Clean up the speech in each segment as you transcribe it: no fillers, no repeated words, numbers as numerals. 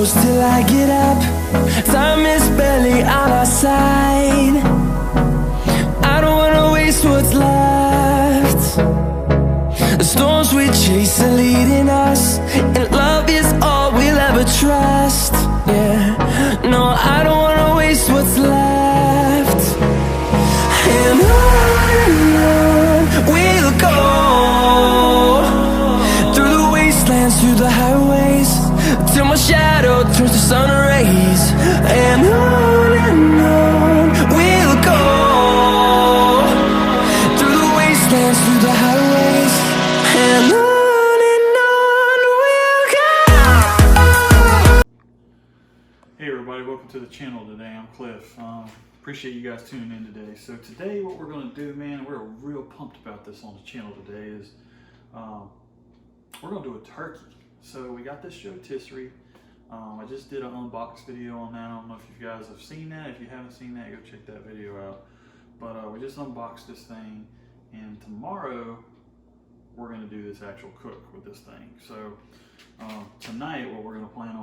close till I get up. Time is barely on our side. I don't wanna waste what's left. The storms we chase are leading us, and love is all we'll ever trust. Yeah, no, I don't wanna waste what's left. And on we'll go, through the wastelands, through the highways, till my shadow turns to sun rays. And on we'll go, through the wastelands, through the highways, and on we'll go. Hey everybody, welcome to the channel today. I'm Cliff. Appreciate you guys tuning in today. So today what we're going to do, man, we're real pumped about this on the channel today, is we're going to do a turkey. So we got this Joetisserie. I just did an unbox video on that. I don't know if you guys have seen that. If you haven't seen that, go check that video out. But we just unboxed this thing, and tomorrow we're going to do this actual cook with this thing. So tonight what we plan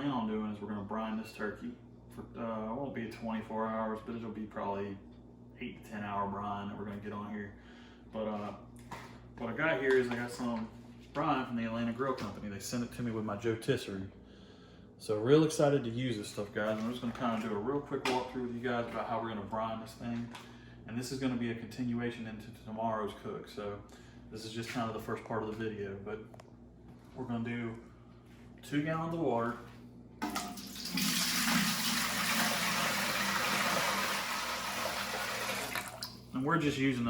on doing is we're going to brine this turkey for it won't be 24 hours, but it'll be probably 8 to 10 hour brine that we're going to get on here. But what I got here is I got some brine from the Atlanta Grill Company. They sent it to me with my Joetisserie. So real excited to use this stuff, guys. I'm just going to kind of do a real quick walkthrough with you guys about how we're going to brine this thing. And this is going to be a continuation into tomorrow's cook. So this is just kind of the first part of the video, but we're going to do 2 gallons of water. And we're just using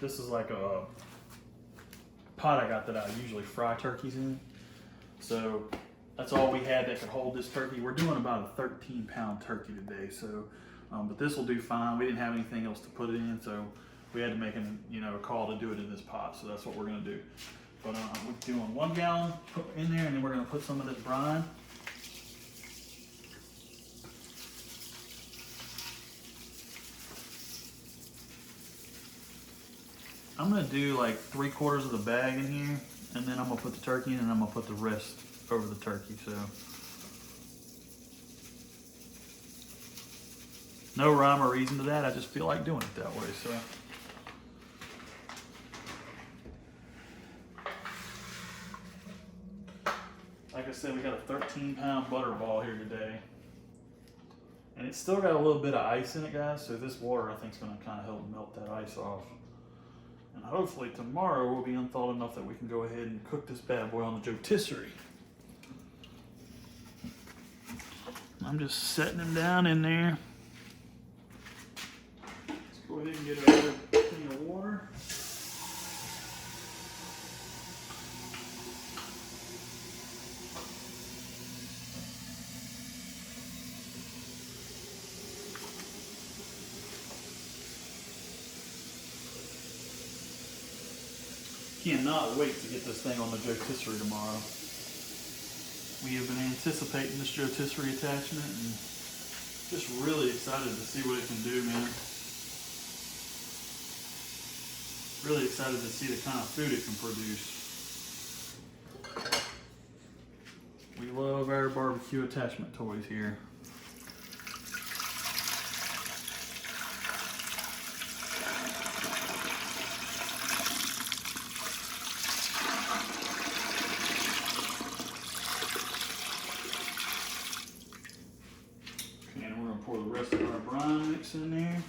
this is like a pot I got that I usually fry turkeys in. So that's all we had that could hold this turkey. We're doing about a 13-pound turkey today, so but this will do fine. We didn't have anything else to put it in, so we had to make a call to do it in this pot. So that's what we're going to do. But we're doing 1 gallon in there, and then we're going to put some of this brine. I'm going to do like 3/4 of the bag in here, and then I'm going to put the turkey in, and I'm going to put the rest over the turkey. So no rhyme or reason to that. I just feel like doing it that way. So like I said, we got a 13-pound butter ball here today, and it's still got a little bit of ice in it, guys. So this water, I think, is going to kind of help melt that ice off. And hopefully tomorrow we'll be unthawed enough that we can go ahead and cook this bad boy on the Joetisserie. I'm just setting him down in there. Let's go ahead and get another thing of water. Cannot wait to get this thing on the Joetisserie tomorrow. We have been anticipating this Joetisserie attachment, and just really excited to see what it can do, man. Really excited to see the kind of food it can produce. We love our barbecue attachment toys here. Pour the rest of our brine mix in there.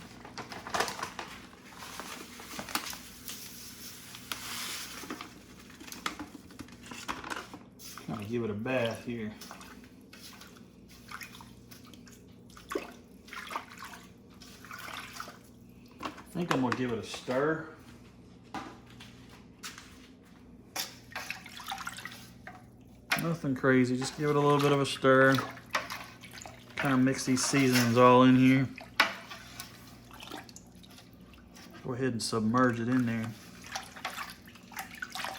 Kind of give it a bath here. I think I'm going to give it a stir. Nothing crazy, just give it a little bit of a stir. Kind of mix these seasonings all in here. Go ahead and submerge it in there.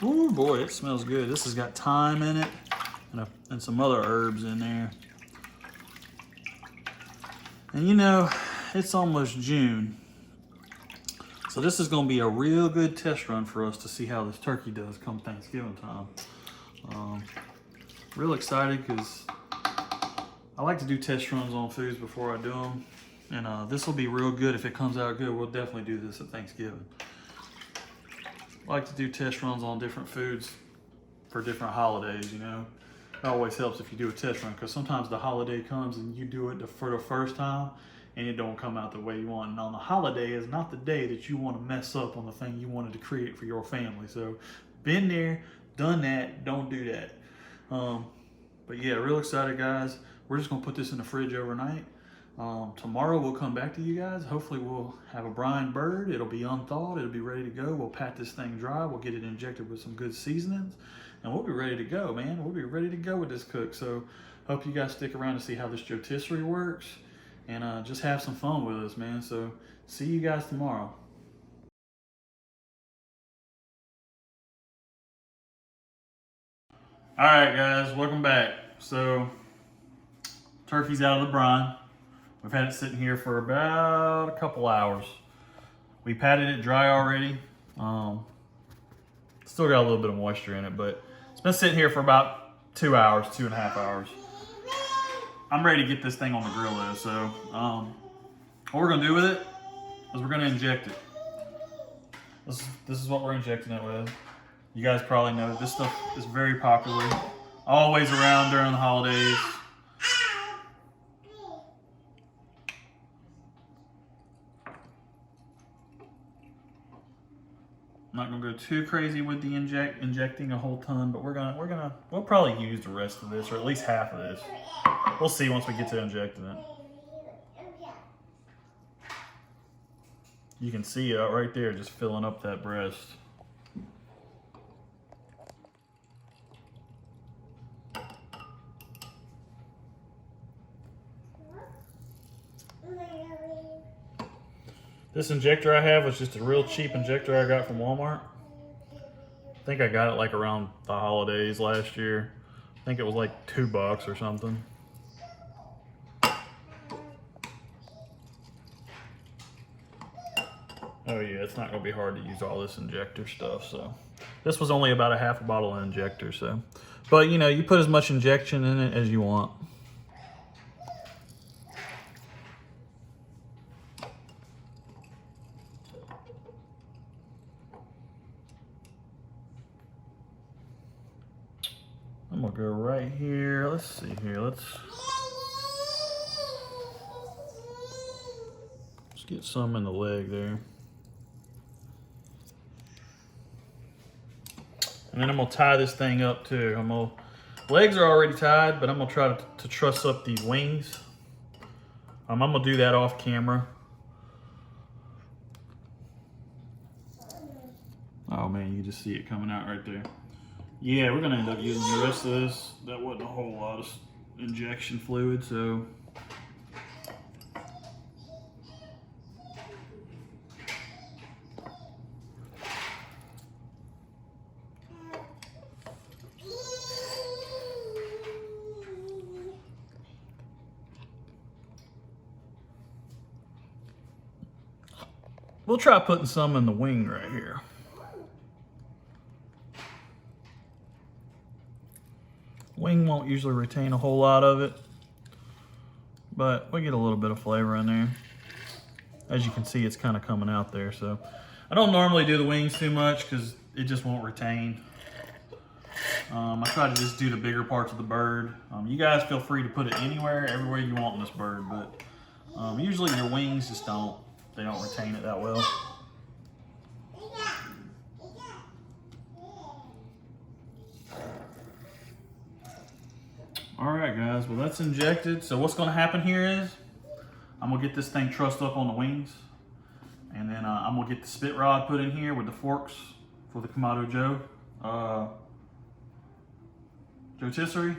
Ooh boy, it smells good. This has got thyme in it and some other herbs in there. And you know, it's almost June. So this is going to be a real good test run for us to see how this turkey does come Thanksgiving time. Real excited because I like to do test runs on foods before I do them. And this will be real good. If it comes out good, we'll definitely do this at Thanksgiving. I like to do test runs on different foods for different holidays, you know. It always helps if you do a test run, because sometimes the holiday comes and you do it for the first time and it don't come out the way you want. And on the holiday is not the day that you want to mess up on the thing you wanted to create for your family. So been there, done that, don't do that. But yeah, real excited, guys. We're just gonna put this in the fridge overnight. Tomorrow we'll come back to you guys. Hopefully we'll have a brine bird. It'll be unthawed. It'll be ready to go. We'll pat this thing dry. We'll get it injected with some good seasonings, and we'll be ready to go, man. We'll be ready to go with this cook. So hope you guys stick around to see how this Joetisserie works, and just have some fun with us, man. So see you guys tomorrow. All right, guys, welcome back. So turkey's out of the brine. We've had it sitting here for about a couple hours. We patted it dry already. Still got a little bit of moisture in it, but it's been sitting here for about 2 hours, 2.5 hours. I'm ready to get this thing on the grill though. So what we're gonna do with it is we're gonna inject it. This is what we're injecting it with. You guys probably know this stuff is very popular, always around during the holidays. I'm not gonna go too crazy with the injecting a whole ton, but we'll probably use the rest of this, or at least half of this. We'll see once we get to injecting it. You can see it right there, just filling up that breast. This injector I have was just a real cheap injector I got from Walmart. I think I got it like around the holidays last year. I think it was like $2 or something. Oh yeah, it's not gonna be hard to use all this injector stuff. So this was only about a half a bottle of injector. So, but you know, you put as much injection in it as you want. I'm gonna go right here. Let's see here. Let's get some in the leg there. And then I'm gonna tie this thing up too. Legs are already tied, but I'm gonna try to truss up these wings. I'm gonna do that off camera. Oh man, you just see it coming out right there. Yeah, we're gonna end up using the rest of this. That wasn't a whole lot of injection fluid, so. We'll try putting some in the wing right here. Wing won't usually retain a whole lot of it, but we get a little bit of flavor in there. As you can see, it's kind of coming out there. So I don't normally do the wings too much because it just won't retain. I try to just do the bigger parts of the bird. You guys feel free to put it everywhere you want in this bird, but usually your wings just don't retain it that well. All right, guys, well that's injected. So what's gonna happen here is I'm gonna get this thing trussed up on the wings, and then I'm gonna get the spit rod put in here with the forks for the Kamado Joe. Joetisserie.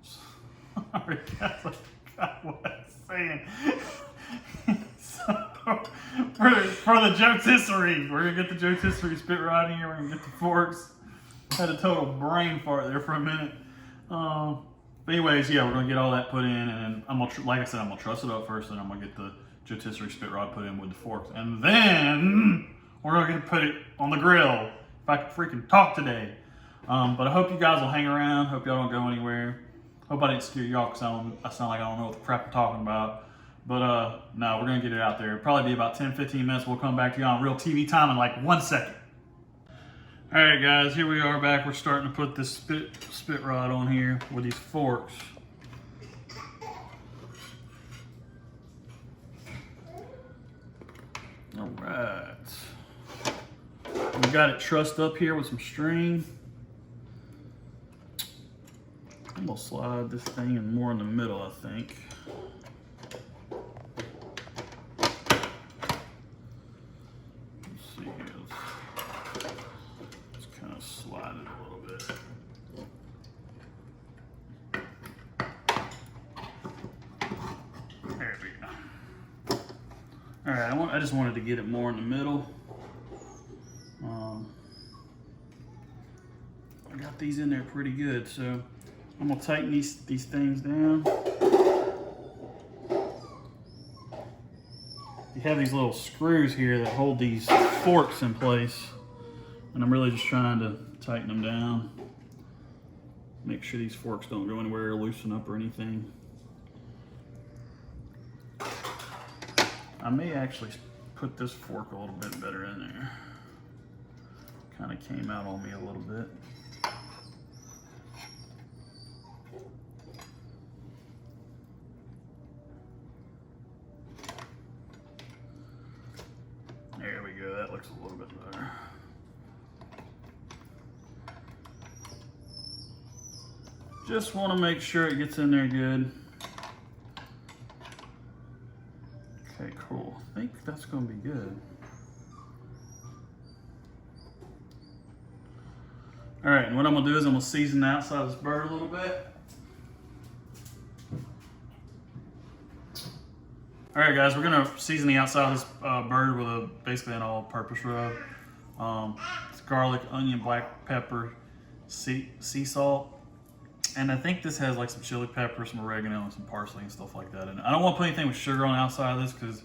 Sorry, guys, I forgot what I was saying. So, for the Joetisserie, we're gonna get the Joetisserie spit rod in here. We're gonna get the forks. Had a total brain fart there for a minute. But anyways, yeah, we're gonna get all that put in, and I'm gonna, like I said, I'm gonna truss it up first, and I'm gonna get the Joetisserie spit rod put in with the forks, and then we're gonna put it on the grill. If I can freaking talk today. But I hope you guys will hang around. Hope y'all don't go anywhere. Hope I didn't scare y'all because I sound like I don't know what the crap I'm talking about. But no, we're gonna get it out there. It'll probably be about 10-15 minutes. We'll come back to you on real TV time in like 1 second. All right, guys, here we are back. We're starting to put this spit rod on here with these forks. All right. We got it trussed up here with some string. I'm gonna slide this thing in more in the middle, I think. Let's see here. Let's kind of slide it a little bit. There we go. All right, I just wanted to get it more in the middle. I got these in there pretty good, so I'm gonna tighten these things down. You have these little screws here that hold these forks in place, and I'm really just trying to tighten them down. Make sure these forks don't go anywhere or loosen up or anything. I may actually put this fork a little bit better in there. Kind of came out on me a little bit. There we go, that looks a little bit better. Just want to make sure it gets in there good. Okay, cool. I think that's going to be good. All right, and what I'm going to do is I'm going to season the outside of this bird a little bit. All right, guys, we're gonna season the outside of this bird with basically an all-purpose rub. It's garlic, onion, black pepper, sea salt, and I think this has like some chili pepper, some oregano, and some parsley and stuff like that in it. I don't want to put anything with sugar on the outside of this because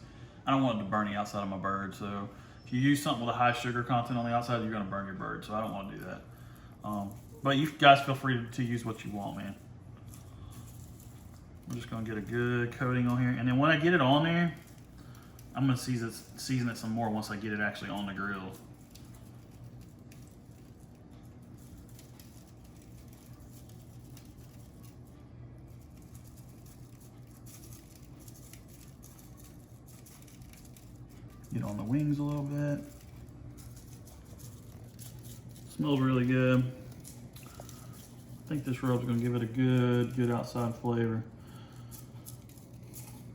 I don't want it to burn the outside of my bird. So if you use something with a high sugar content on the outside, you're gonna burn your bird. So I don't want to do that. But you guys feel free to use what you want, man. I'm just gonna get a good coating on here. And then when I get it on there, I'm gonna season it some more once I get it actually on the grill. Get on the wings a little bit. Smells really good. I think this rub's gonna give it a good outside flavor.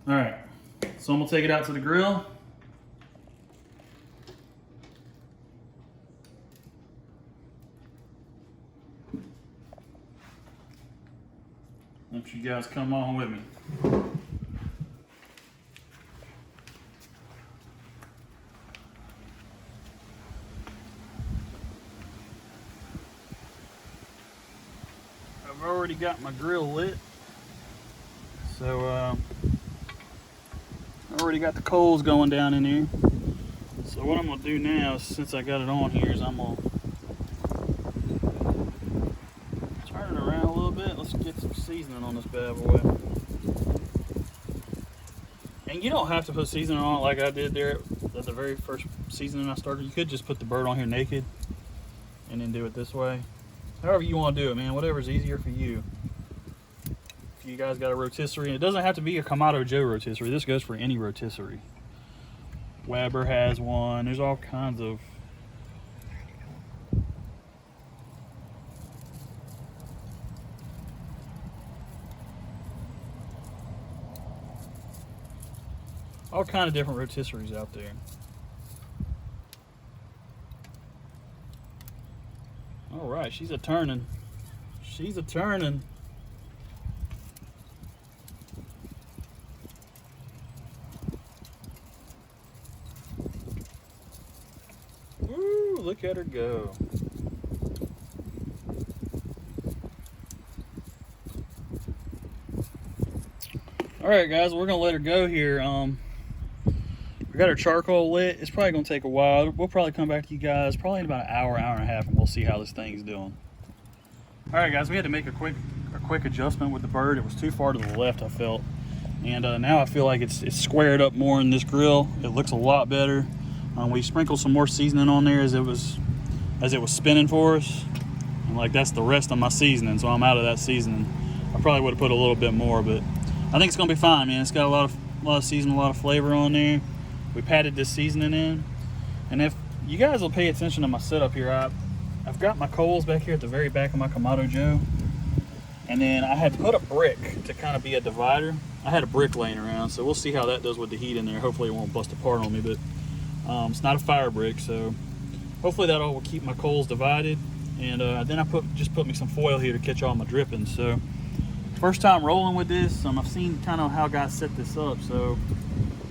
All right, so I'm gonna take it out to the grill. Won't you guys come on with me? I've already got my grill lit, so I already got the coals going down in here. So what I'm gonna do now, since I got it on here, is I'm gonna turn it around a little bit. Let's get some seasoning on this bad boy. And you don't have to put seasoning on it like I did there at the very first seasoning I started. You could just put the bird on here naked and then do it this way. However you want to do it, man. Whatever's easier for you. If you guys got a rotisserie, and it doesn't have to be a Kamado Joe rotisserie. This goes for any rotisserie. Weber has one. There's all kinds of different rotisseries out there. All right, she's a turning. She's a turning. Woo, look at her go. All right, guys, we're gonna let her go here. We got our charcoal lit. It's probably gonna take a while. We'll probably come back to you guys probably in about an hour, hour and a half, and we'll see how this thing's doing. All right, guys, we had to make a quick adjustment with the bird. It was too far to the left, I felt, and now I feel like it's squared up more in this grill. It looks a lot better. We sprinkled some more seasoning on there as it was spinning for us, and like that's the rest of my seasoning. So I'm out of that seasoning. I probably would have put a little bit more, but I think it's gonna be fine, man. It's got a lot of seasoning, a lot of flavor on there. We patted this seasoning in, and if you guys will pay attention to my setup here, I've got my coals back here at the very back of my Kamado Joe, and then I had put a brick to kind of be a divider. I had a brick laying around, so we'll see how that does with the heat in there. Hopefully it won't bust apart on me, but it's not a fire brick, so hopefully that all will keep my coals divided. And then I just put me some foil here to catch all my drippings. So first time rolling with this. I've seen kind of how guys set this up, so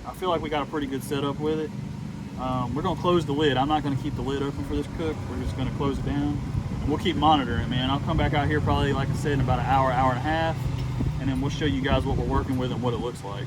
I feel like we got a pretty good setup with it. We're gonna close the lid. I'm not gonna keep the lid open for this cook. We're just gonna close it down, and we'll keep monitoring it, man. I'll come back out here probably, like I said, in about an hour, hour and a half, and then we'll show you guys what we're working with and what it looks like.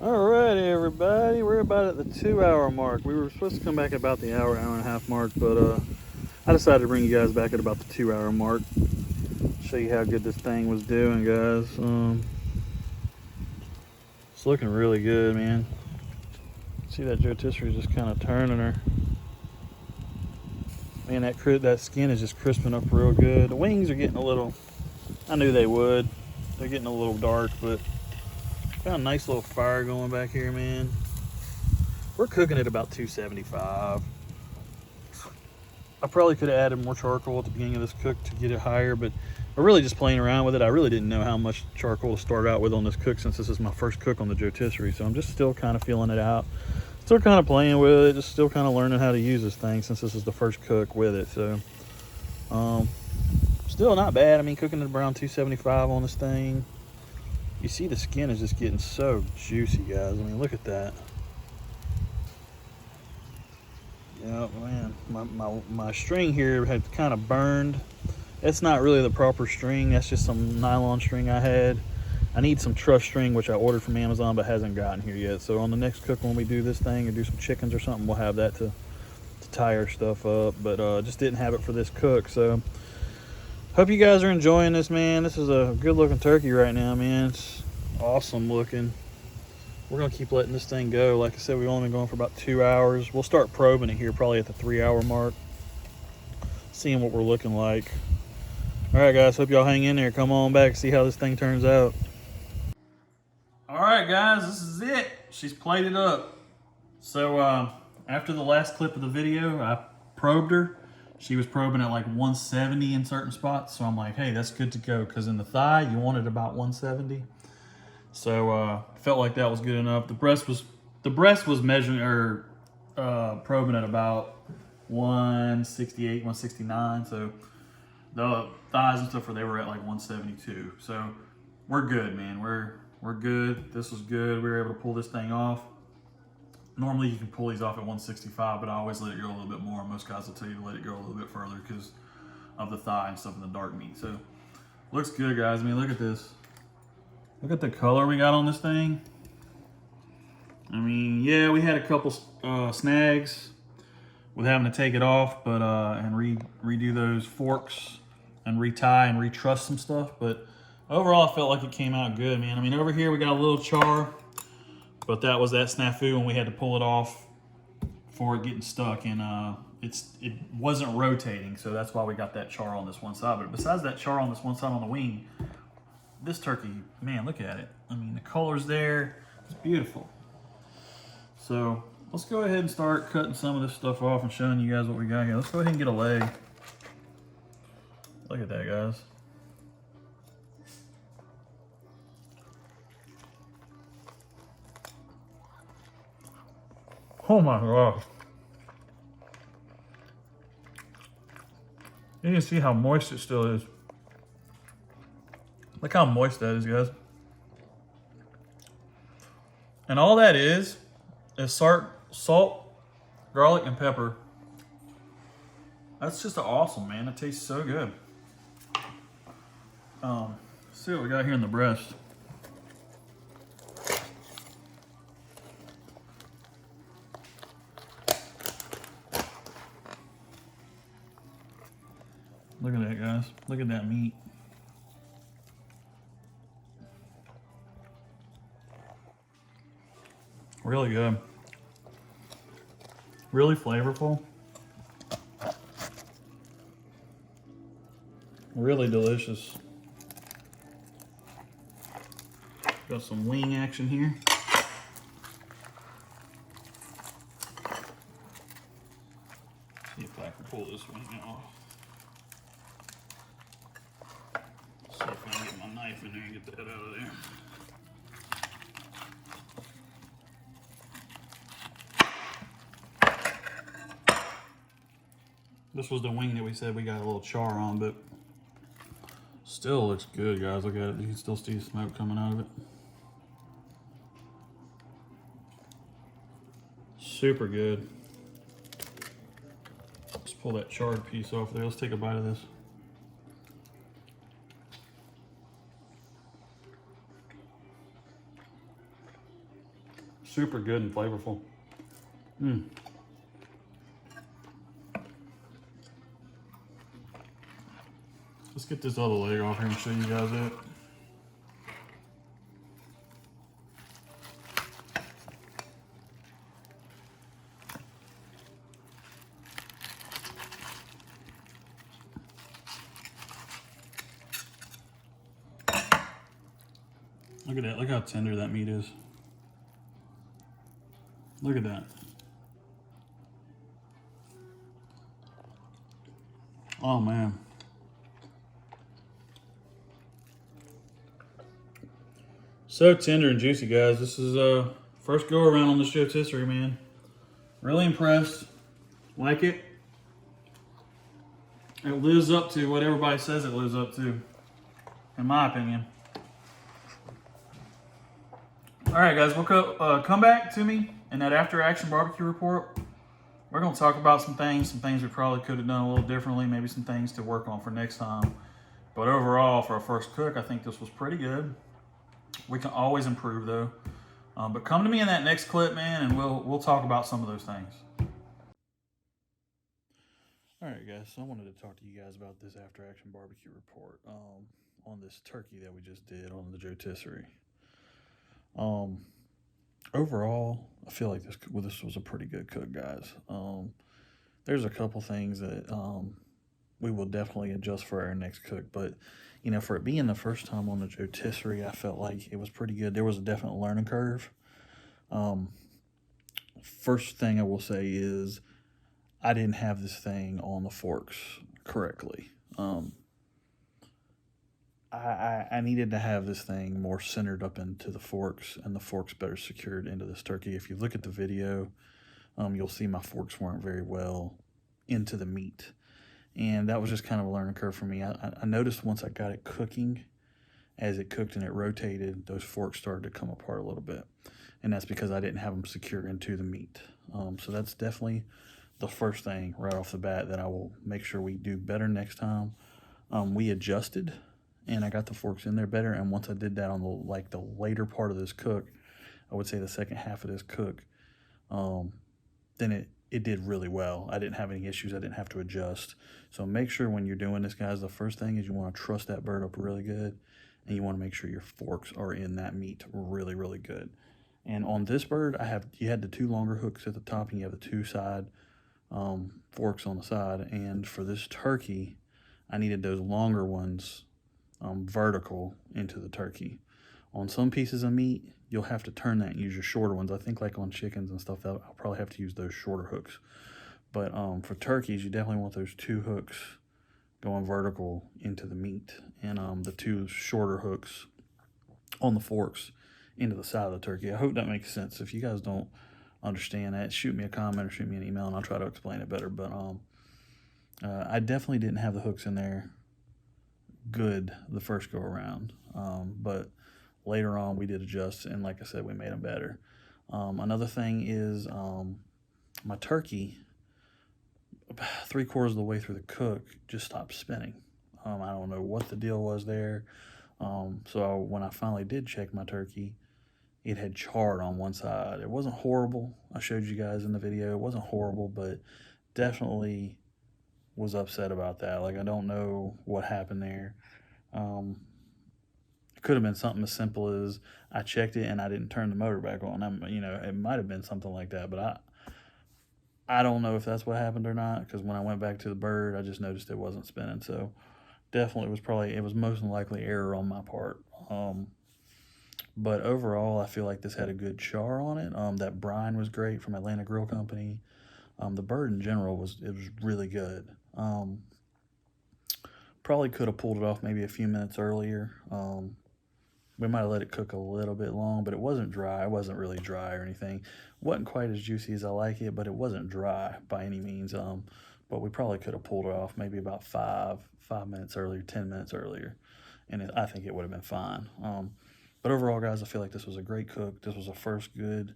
Alrighty, everybody, we're about at the 2-hour mark. We were supposed to come back at about the hour, hour and a half mark, but I decided to bring you guys back at about the 2-hour mark. Show you how good this thing was doing, guys. It's looking really good, man. See that Joetisserie just kind of turning her. Man, that skin is just crisping up real good. The wings are getting a little, I knew they would. They're getting a little dark, but got a nice little fire going back here, man. We're cooking at about 275. I probably could have added more charcoal at the beginning of this cook to get it higher, but we're really just playing around with it. I really didn't know how much charcoal to start out with on this cook, since this is my first cook on the Joetisserie, so I'm just still kind of feeling it out. Still kind of playing with it, just still kind of learning how to use this thing since this is the first cook with it. So still not bad. I mean, cooking at around 275 on this thing. You see the skin is just getting so juicy, guys. I mean, look at that. Yeah, man, my string here had kind of burned. It's not really the proper string. That's just some nylon string I had. I need some truss string, which I ordered from Amazon but hasn't gotten here yet. So on the next cook, when we do this thing or do some chickens or something, we'll have that to tie our stuff up. But just didn't have it for this cook. So hope you guys are enjoying this, man. This is a good looking turkey right now, man. It's awesome looking. We're gonna keep letting this thing go. Like I said, we've only been going for about 2 hours. We'll start probing it here probably at the 3-hour mark, seeing what we're looking like. All right, guys, hope y'all hang in there. Come on back, see how this thing turns out. All right, guys, this is it. She's plated up. So after the last clip of the video, I probed her. She was probing at like 170 in certain spots. So I'm like, hey, that's good to go. Because in the thigh, you wanted about 170. So felt like that was good enough. The breast was measuring or probing at about 168, 169. So the thighs and stuff, they were at like 172. So we're good, man. We're good. This was good. We were able to pull this thing off. Normally you can pull these off at 165, but I always let it go a little bit more. Most guys will tell you to let it go a little bit further because of the thigh and stuff in the dark meat. So looks good, guys. I mean, look at this. Look at the color we got on this thing. I mean, yeah, we had a couple snags with having to take it off, but and redo those forks and retie and retruss some stuff. But overall, I felt like it came out good, man. I mean, over here we got a little char, but that was that snafu when we had to pull it off for it getting stuck, and it wasn't rotating, so that's why we got that char on this one side. But besides that char on this one side on the wing, this turkey, man, look at it. I mean, the color's there. It's beautiful. So let's go ahead and start cutting some of this stuff off and showing you guys what we got here. Let's go ahead and get a leg. Look at that, guys. Oh my gosh. You can see how moist it still is. Look how moist that is, guys. And all that is salt, garlic and pepper. That's just awesome, man. It tastes so good. Let's see what we got here in the breast. Look at that, guys. Look at that meat. Really good. Really flavorful. Really delicious. Got some wing action here. See if I can pull this wing off. See if I can get my knife in there and get that out of there. This was the wing that we said we got a little char on, but still looks good, guys. Look at it. You can still see smoke coming out of it. Super good. Let's pull that charred piece off there. Let's take a bite of this. Super good and flavorful. Let's get this other leg off here and show you guys it. Look at that. Look how tender that meat is. Look at that. Oh, man. So tender and juicy, guys. This is first go around on this Joetisserie, man. Really impressed. Like it. It lives up to what everybody says it lives up to, in my opinion. All right, guys, we'll come back to me in that after action barbecue report. We're going to talk about some things we probably could have done a little differently, maybe some things to work on for next time. But overall, for a first cook, I think this was pretty good. We can always improve, though. But come to me in that next clip, man, and we'll talk about some of those things. All right, guys, so I wanted to talk to you guys about this after action barbecue report on this turkey that we just did on the Joetisserie. Overall, I feel like this was a pretty good cook, guys. There's a couple things that we will definitely adjust for our next cook, but you know, for it being the first time on the Joetisserie, I felt like it was pretty good. There was a definite learning curve. First thing I will say is I didn't have this thing on the forks correctly. I needed to have this thing more centered up into the forks, and the forks better secured into this turkey. If you look at the video, you'll see my forks weren't very well into the meat. And that was just kind of a learning curve for me. I noticed once I got it cooking, as it cooked and it rotated, those forks started to come apart a little bit. And that's because I didn't have them secure into the meat. So that's definitely the first thing right off the bat that I will make sure we do better next time. We adjusted, and I got the forks in there better. And once I did that on the later part of this cook, I would say the second half of this cook, then it did really well. I didn't have any issues. I didn't have to adjust. So make sure when you're doing this, guys, the first thing is you want to truss that bird up really good, and you want to make sure your forks are in that meat really, really good. And on this bird, you had the two longer hooks at the top, and you have the two side forks on the side. And for this turkey, I needed those longer ones vertical into the turkey. On some pieces of meat, you'll have to turn that and use your shorter ones. I think like on chickens and stuff, I'll probably have to use those shorter hooks. But for turkeys, you definitely want those two hooks going vertical into the meat, and the two shorter hooks on the forks into the side of the turkey. I hope that makes sense. If you guys don't understand that, shoot me a comment or shoot me an email, and I'll try to explain it better. But I definitely didn't have the hooks in there good the first go around, but later on we did adjust, and like I said, we made them better. Another thing is my turkey, 3/4 of the way through the cook, just stopped spinning. I don't know what the deal was there. So when I finally did check my turkey, it had charred on one side. It wasn't horrible. I showed you guys in the video. It wasn't horrible, but definitely was upset about that. Like, I don't know what happened there. It could have been something as simple as I checked it and I didn't turn the motor back on. It might have been something like that, but I don't know if that's what happened or not, because when I went back to the bird, I just noticed it wasn't spinning. So definitely it was most likely error on my part. But overall, I feel like this had a good char on it. That brine was great from Atlanta Grill Company. The bird in general was really good. Probably could have pulled it off maybe a few minutes earlier. We might have let it cook a little bit long, but it wasn't dry. It wasn't really dry or anything. It wasn't quite as juicy as I like it, but it wasn't dry by any means. But we probably could have pulled it off maybe about 5 minutes earlier, 10 minutes earlier, and I think it would have been fine. But overall, guys, I feel like this was a great cook. This was a first good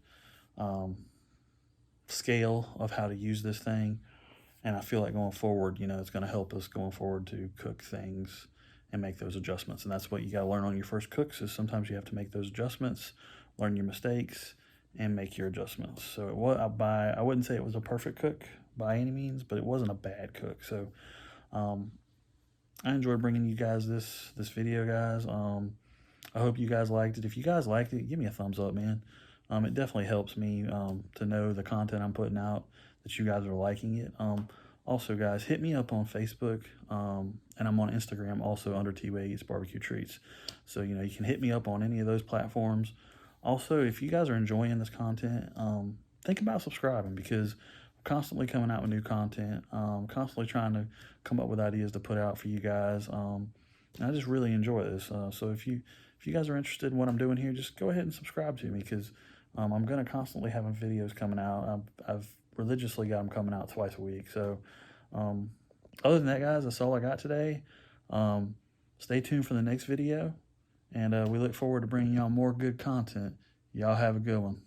scale of how to use this thing. And I feel like going forward, it's going to help us going forward to cook things and make those adjustments. And that's what you got to learn on your first cooks, is sometimes you have to make those adjustments, learn your mistakes, and make your adjustments. So I wouldn't say it was a perfect cook by any means, but it wasn't a bad cook. So I enjoyed bringing you guys this video, guys. I hope you guys liked it. If you guys liked it, give me a thumbs up, man. It definitely helps me to know the content I'm putting out, that you guys are liking it. Also, guys, hit me up on Facebook, and I'm on Instagram also under Teeway Eatz Barbecue Treats. So, you can hit me up on any of those platforms. Also, if you guys are enjoying this content, think about subscribing, because I'm constantly coming out with new content, constantly trying to come up with ideas to put out for you guys. And I just really enjoy this. So if you guys are interested in what I'm doing here, just go ahead and subscribe to me, because I'm going to constantly have videos coming out. I've religiously got them coming out twice a week. So other than that, guys, that's all I got today. Stay tuned for the next video, and we look forward to bringing y'all more good content. Y'all have a good one.